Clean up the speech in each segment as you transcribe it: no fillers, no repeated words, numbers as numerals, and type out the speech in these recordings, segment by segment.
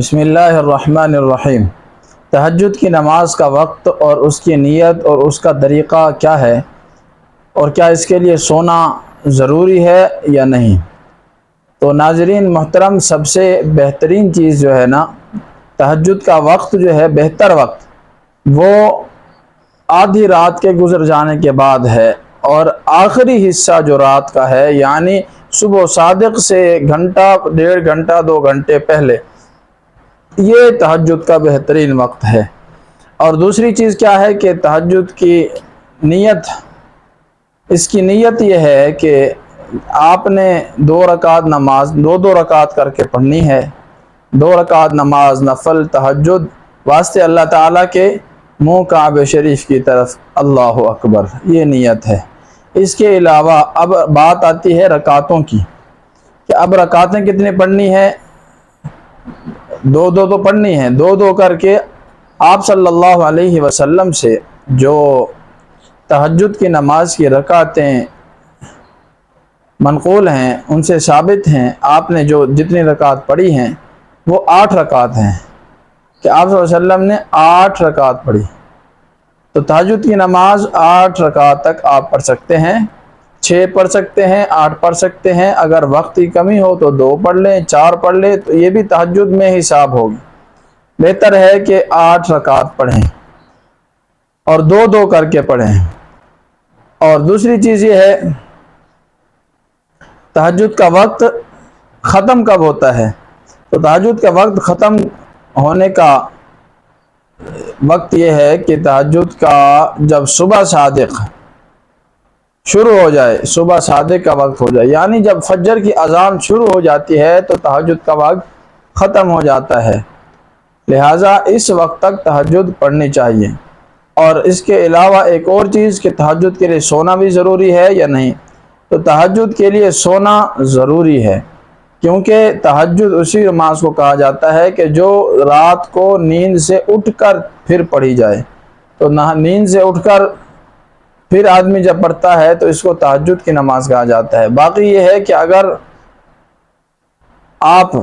بسم اللہ الرحمن الرحیم۔ تہجد کی نماز کا وقت اور اس کی نیت اور اس کا طریقہ کیا ہے، اور کیا اس کے لیے سونا ضروری ہے یا نہیں؟ تو ناظرین محترم، سب سے بہترین چیز جو ہے نا، تہجد کا وقت جو ہے، بہتر وقت وہ آدھی رات کے گزر جانے کے بعد ہے، اور آخری حصہ جو رات کا ہے، یعنی صبح صادق سے گھنٹہ، 1.5 گھنٹہ، 2 گھنٹے پہلے، یہ تہجد کا بہترین وقت ہے۔ اور دوسری چیز کیا ہے کہ تہجد کی نیت، اس کی نیت یہ ہے کہ آپ نے 2 رکعت نماز 2 رکعت کر کے پڑھنی ہے، 2 رکعت نماز نفل تہجد واسطے اللہ تعالیٰ کے منہ کعبہ شریف کی طرف، اللہ اکبر، یہ نیت ہے۔ اس کے علاوہ اب بات آتی ہے رکعتوں کی، کہ اب رکعتیں کتنی پڑھنی ہے؟ 2 تو پڑھنی ہے، 2 کر کے آپ صلی اللہ علیہ وسلم سے جو تہجد کی نماز کی رکعتیں منقول ہیں، ان سے ثابت ہیں، آپ نے جو جتنی رکعت پڑھی ہیں وہ 8 رکعت ہیں، کہ آپ صلی اللہ علیہ وسلم نے 8 رکعت پڑھی۔ تو تہجد کی نماز 8 رکعت تک آپ پڑھ سکتے ہیں، 6 پڑھ سکتے ہیں، 8 پڑھ سکتے ہیں، اگر وقت کی کمی ہو تو 2 پڑھ لیں، 4 پڑھ لیں، تو یہ بھی تہجد میں حساب ہوگی۔ بہتر ہے کہ 8 رکعت پڑھیں اور 2 کر کے پڑھیں۔ اور دوسری چیز یہ ہے، تہجد کا وقت ختم کب ہوتا ہے؟ تو تہجد کا وقت ختم ہونے کا وقت یہ ہے کہ تہجد کا جب صبح صادق شروع ہو جائے، صبح صادق کا وقت ہو جائے، یعنی جب فجر کی اذان شروع ہو جاتی ہے تو تہجد کا وقت ختم ہو جاتا ہے، لہٰذا اس وقت تک تہجد پڑھنی چاہیے۔ اور اس کے علاوہ ایک اور چیز کہ تہجد کے لیے سونا بھی ضروری ہے یا نہیں؟ تو تہجد کے لیے سونا ضروری ہے، کیونکہ تہجد اسی نماز کو کہا جاتا ہے کہ جو رات کو نیند سے اٹھ کر پھر پڑھی جائے۔ تو نیند سے اٹھ کر پھر آدمی جب پڑھتا ہے تو اس کو تہجد کی نماز کہا جاتا ہے۔ باقی یہ ہے کہ اگر آپ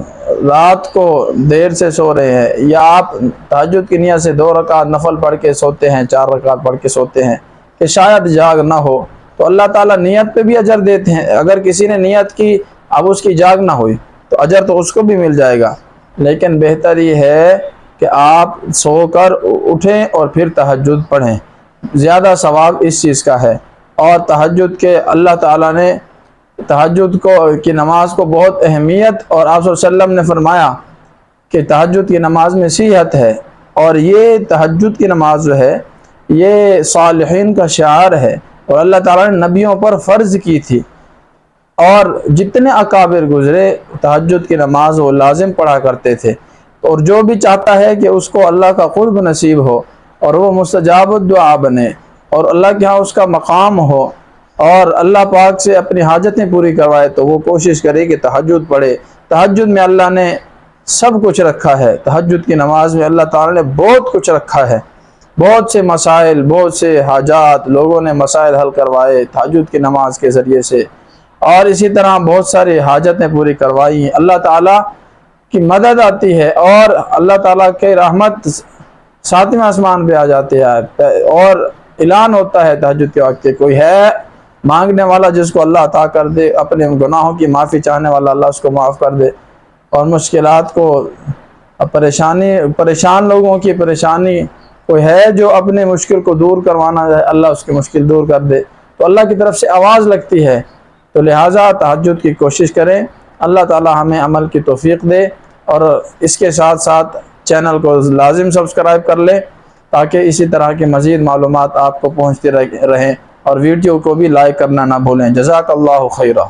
رات کو دیر سے سو رہے ہیں، یا آپ تہجد کی نیت سے 2 رکعت نفل پڑھ کے سوتے ہیں، 4 رکعت پڑھ کے سوتے ہیں کہ شاید جاگ نہ ہو، تو اللہ تعالیٰ نیت پہ بھی اجر دیتے ہیں۔ اگر کسی نے نیت کی، اب اس کی جاگ نہ ہوئی تو اجر تو اس کو بھی مل جائے گا، لیکن بہتر یہ ہے کہ آپ سو کر اٹھیں اور پھر تہجد پڑھیں، زیادہ ثواب اس چیز کا ہے۔ اور تہجد کے اللہ تعالیٰ نے تہجد کی نماز کو بہت اہمیت، اور آپ صلی اللہ علیہ وسلم نے فرمایا کہ تہجد کی نماز میں صحت ہے، اور یہ تہجد کی نماز جو ہے یہ صالحین کا شعار ہے، اور اللہ تعالیٰ نے نبیوں پر فرض کی تھی، اور جتنے اکابر گزرے تہجد کی نماز وہ لازم پڑھا کرتے تھے۔ اور جو بھی چاہتا ہے کہ اس کو اللہ کا قرب نصیب ہو اور وہ مستجاب الدعا بنے اور اللہ کے ہاں اس کا مقام ہو اور اللہ پاک سے اپنی حاجتیں پوری کروائے، تو وہ کوشش کرے کہ تہجد پڑھے۔ تہجد میں اللہ نے سب کچھ رکھا ہے، تہجد کی نماز میں اللہ تعالیٰ نے بہت کچھ رکھا ہے، بہت سے مسائل، بہت سے حاجات، لوگوں نے مسائل حل کروائے تہجد کی نماز کے ذریعے سے، اور اسی طرح بہت ساری حاجتیں پوری کروائی ہیں۔ اللہ تعالیٰ کی مدد آتی ہے، اور اللہ تعالیٰ کے رحمت 7ویں آسمان پہ آ جاتے ہیں، اور اعلان ہوتا ہے تہجد کے وقت کہ کوئی ہے مانگنے والا جس کو اللہ عطا کر دے، اپنے گناہوں کی معافی چاہنے والا اللہ اس کو معاف کر دے، اور مشکلات کو، پریشان لوگوں کی پریشانی، کوئی ہے جو اپنے مشکل کو دور کروانا ہے، اللہ اس کی مشکل دور کر دے، تو اللہ کی طرف سے آواز لگتی ہے۔ تو لہٰذا تہجد کی کوشش کریں، اللہ تعالی ہمیں عمل کی توفیق دے، اور اس کے ساتھ ساتھ چینل کو لازم سبسکرائب کر لیں تاکہ اسی طرح کی مزید معلومات آپ کو پہنچتی رہیں، اور ویڈیو کو بھی لائک کرنا نہ بھولیں۔ جزاک اللہ خیرہ۔